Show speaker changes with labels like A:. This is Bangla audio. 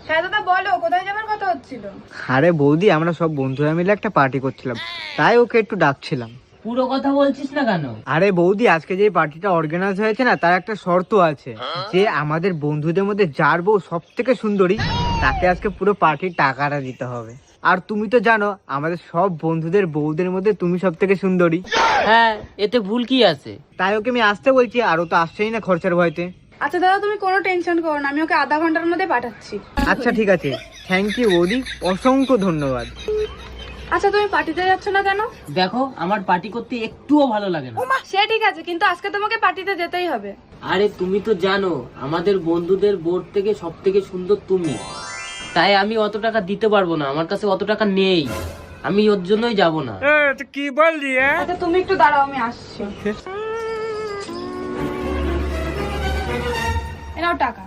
A: হ্যাঁ দাদা বলো, কোথায় যাবার কথা হচ্ছিল?
B: আরে বৌদি, আমরা সব বন্ধুরা মিলে একটা পার্টি করছিলাম, তাই ওকে একটু ডাকছিলাম।
C: পুরো কথা বলছিস না কেন?
B: আরে বৌদি, আজকে যে পার্টিটা অর্গানাইজ হয়েছে না, তার একটা শর্ত আছে যে আমাদের বন্ধুদের মধ্যে যার বউ সব থেকে সুন্দরী তাকে আজকে পুরো পার্টির টাকাটা দিতে হবে। আর তুমি তো জানো আমাদের সব বন্ধুদের বউদের মধ্যে তুমি সব থেকে সুন্দরী।
C: হ্যাঁ, এতে ভুল কি আছে?
B: তাই ওকে আমি আসতে বলছি, আর ও তো আসছেই না খরচার ভয়তে।
A: আচ্ছা দাদা, তুমি কোনো টেনশন করো না, আমি ওকে আধা ঘন্টার মধ্যে পাঠাচ্ছি।
B: আচ্ছা ঠিক আছে, থ্যাংক ইউ বৌদি, অসংখ্য ধন্যবাদ।
A: আচ্ছা তুমি পার্টিতে যাচ্ছ না কেন?
C: দেখো, আমার পার্টি করতে একটুও ভালো লাগে না।
A: সে ঠিক আছে, কিন্তু আজকে তোমাকে পার্টিতে যেতেই হবে।
C: আরে তুমি তো জানো আমাদের বন্ধুদের বোর্ড থেকে সব থেকে সুন্দর তুমি, তাই আমি অত টাকা দিতে পারবো না, আমার কাছে অত টাকা নেই, আমি ওর জন্যই যাব না।
B: কি বললি?
A: আচ্ছা তুমি একটু দাঁড়াও, আমি আসছি। এ নাও টাকা।